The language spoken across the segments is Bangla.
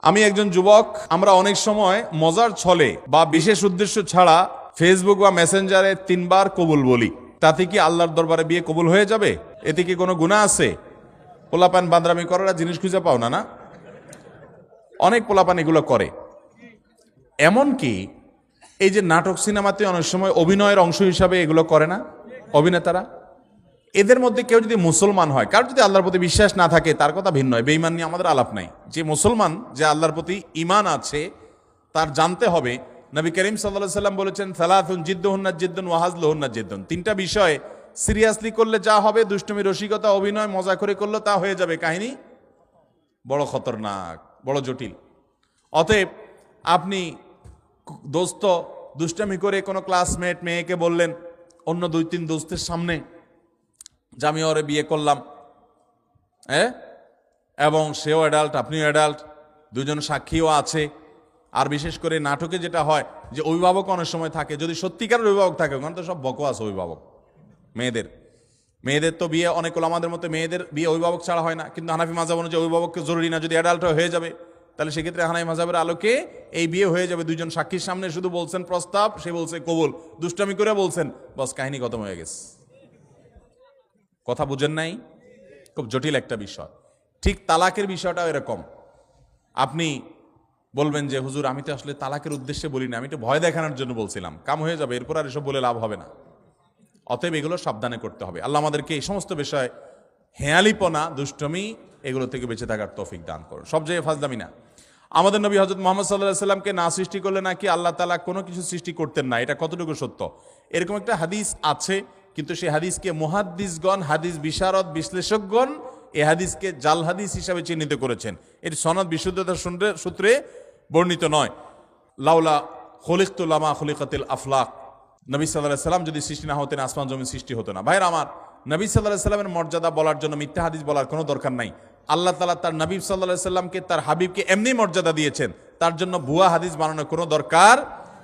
আমি একজন যুবক, আমরা অনেক সময় মজার ছলে বা বিশেষ উদ্দেশ্য ছাড়া ফেসবুক বা মেসেঞ্জারে 3 বার কবুল বলি। তাতে কি আল্লাহর দরবারে বিয়ে কবুল হয়ে যাবে? এতে কি কোনো গুনাহ আছে? পোলাপান বান্দরামি করার জিনিস খুঁজে পাও না? অনেক পোলাপান এগুলো করে। এমনকি এই যে নাটক সিনেমাতে অনেক সময় অভিনয়ের অংশ হিসাবে এগুলো করে না অভিনেতারা? এদের মধ্যে কেউ যদি মুসলমান হয়, কার যদি আল্লাহর প্রতি বিশ্বাস না থাকে তার কথা ভিন্ন হয়, বেঈমান নিয়ে আমাদের আলাপ নাই। যে মুসলমান, যে আল্লাহর প্রতি ঈমান আছে, তার জানতে হবে নবী করিম সাল্লাল্লাহু আলাইহি সাল্লাম বলেছেন, সালাতুন জিদ্দুহুন্না জিদ্দুন ওয়া হাজলুহুন্না জিদ্দুন। 3টা বিষয় সিরিয়াসলি করলে যা হবে, দুষ্টুমি, রসিকতা, অভিনয়, মজা করে করলে তা হয়ে যাবে কাহিনী বড় খতরনাক, বড় জটিল। অতএব আপনি দোস্ত দুষ্টামি করে কোনো ক্লাসমেট মেয়েকে বললেন অন্য 2-3 দোস্তের সামনে যে আমি ওরে বিয়ে করলাম, এবং সেও অ্যাডাল্ট, আপনিও অ্যাডাল্ট, দুজন সাক্ষীও আছে। আর বিশেষ করে নাটকে যেটা হয় যে অভিভাবক অনেক সময় থাকে, যদি সত্যিকারের অভিভাবক থাকে, ওখানে তো সব বকওয়াস অভিভাবক। মেয়েদের তো বিয়ে অনেক হলো, আমাদের মতো মেয়েদের বিয়ে অভিভাবক ছাড়া হয় না, কিন্তু হানাফি মাযহাব অনুযায়ী অভিভাবককে জরুরি না, যদি অ্যাডাল্ট হয়ে যাবে তাহলে সেক্ষেত্রে হানাফি মাযহাবের আলোকে এই বিয়ে হয়ে যাবে। 2জন সাক্ষীর সামনে শুধু বলছেন প্রস্তাব, সে বলছে কবুল, দুষ্টামি করে বলছেন, বস কাহিনী খতম হয়ে গেছে। কথা বুঝেন নাই? খুব জটিল একটা বিষয়। ঠিক তালাকের বিষয়টাও এরকম। আপনি বলবেন যে হুজুর আমি তো আসলে তালাকের উদ্দেশ্যে বলি না, আমি তো ভয় দেখানোর জন্য বলছিলাম, কাম হয়ে যাবে, এরপর আর এসব বলে লাভ হবে না। অতএব এগুলো সাবধানে করতে হবে। আল্লাহ আমাদেরকে এই সমস্ত বিষয়, হেয়ালিপনা, দুষ্টমি, এগুলো থেকে বেঁচে থাকার তৌফিক দান করুন। সব জায়গায় ফাজলামি না। আমাদের নবী হযরত মুহাম্মদ সাল্লাল্লাহু আলাইহি সাল্লামকে না সৃষ্টি করলে নাকি আল্লাহ তাআলা কোনো কিছু সৃষ্টি করতেন না। এটা কতটুকু সত্য? এরকম একটা হাদিস আছে, কিন্তু সেই হাদিসকে মুহাদ্দিসগণ, হাদিস বিশারদ, বিশ্লেষকগণ এই হাদিসকে জাল হাদিস হিসাবে চিহ্নিত করেছেন। এর সনদ বিশুদ্ধতার সূত্রে বর্ণিত নয়। লাউলা খুলিকতু লামা খুলিকাতিল আফলাক, নবী সাল্লাল্লাহু আলাইহি সাল্লাম যদি সৃষ্টি না হতেন আসমান জমিন সৃষ্টি হতো না। ভাইরা আমার, নবী সাল্লাল্লাহু আলাইহি সাল্লামের মর্যাদা বলার জন্য মিথ্যা হাদিস বলার কোনো দরকার নাই। আল্লাহ তাআলা তার নবী সাল্লাল্লাহু আলাইহি সাল্লামকে, তার হাবিবকে এমনি মর্যাদা দিয়েছেন, তার জন্য ভুয়া হাদিস বানানোর কোনো দরকার।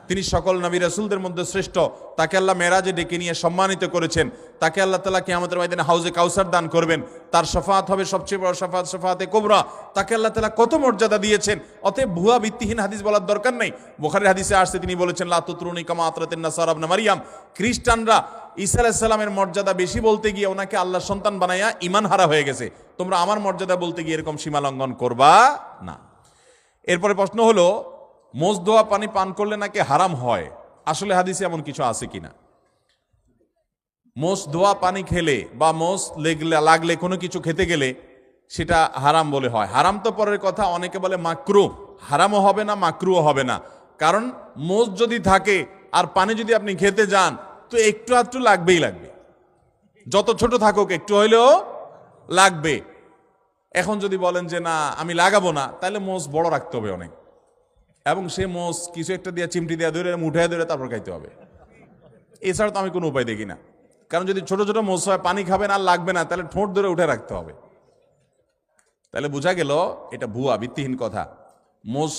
তিনি সকল নবী রাসূলদের মধ্যে শ্রেষ্ঠ, তাকে আল্লাহ মেরাজে ডেকে নিয়ে সম্মানিত করেছেন, তাকে আল্লাহ তাআলা কিয়ামতের ময়দানে হাউজে কাউসার দান করবেন, তার শাফাআত হবে সবচেয়ে বড় শাফাআত, শাফাআতে কুবরা। তাকে আল্লাহ তাআলা কত মর্যাদা দিয়েছেন। অতএব ভুয়া ভিত্তিহীন হাদিস বলার দরকার নেই। বুখারীর হাদিসে আসছে, তিনি বলেছেন লা তুতরুনি কামা আতরাতিন নাসারা ইবনে মারইয়াম। খ্রিস্টানরা ঈসা আলাইহিস সালামের মর্যাদা বেশি বলতে গিয়ে ওনাকে আল্লাহর সন্তান বানায়া ঈমান হারা হয়ে গেছে। তোমরা আমার মর্যাদা বলতে গিয়ে এরকম সীমা লঙ্ঘন করবা না। এরপরে প্রশ্ন হলো, মোজ ধোয়া পানি পান করলে নাকি হারাম হয়, আসলে হাদিসে এমন কিছু আছে কিনা? মোজ ধোয়া পানি খেলে বা মোজ লাগলে কোনো কিছু খেতে গেলে সেটা হারাম বলে হয়। হারাম তো পরের কথা, অনেকে বলে মাকরুহ। হারামও হবে না, মাকরুহও হবে না। কারণ মোজ যদি থাকে আর পানি যদি আপনি খেতে যান, তো একটু আধটু লাগবেই লাগবে, যত ছোট থাকুক একটু হইলেও লাগবে। এখন যদি বলেন যে না আমি লাগাবো না, তাহলে মোজ বড় রাখতে হবে অনেক, এবং সে মোজ কিছু একটা দিয়ে চিমটি দিয়ে ধরে মুঠায় ধরে তারপর খাইতে হবে। এছাড়া তো আমি কোনো উপায় দেখি না। কারণ যদি ছোট ছোট মোজ হয়, পানি খাবেন আর লাগবে না, তাহলে ঠোঁট ধরে উঠে রাখতে হবে। তাহলে বোঝা গেল এটা ভুয়া, ভিত্তিহীন কথা। মোজ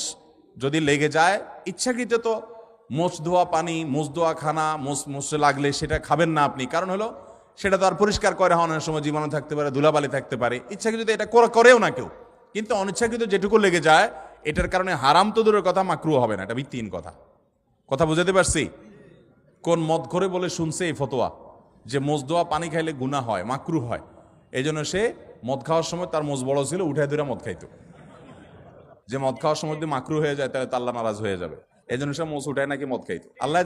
যদি লেগে যায়, ইচ্ছাকৃত তো মোজ ধোয়া পানি, মোজ ধোয়া খানা, মোজে লাগলে সেটা খাবেন না আপনি। কারণ হলো সেটা তো আর পরিষ্কার করে হওয়ার সময় জীবাণু থাকতে পারে, ধুলাবালি থাকতে পারে। ইচ্ছাকৃত এটা করেও না কেউ, কিন্তু অনিচ্ছাকৃত যেটুকু লেগে যায়, এটার কারণে হারাম তো দূরের কথা, মাকরুহ হবে না। এটা ভিত্তিহীন কথা। কথা বুঝাতে পারছি? কোন মদ করে বলে শুনছে এই ফতোয়া যে মোজ ধোয়া পানি খাইলে গুনাহ হয়, মাকরুহ হয়। এই জন্য সে মদ খাওয়ার সময় তার মোজ বড় ছিল, উঠায় ধরে মদ খাইতো। যে মদ খাওয়ার সময় যদি মাকরুহ হয়ে যায় তাহলে তো আল্লাহ নারাজ হয়ে যাবে, এই জন্য সে মোজ উঠায় নাকি মদ খাইতো। আল্লাহ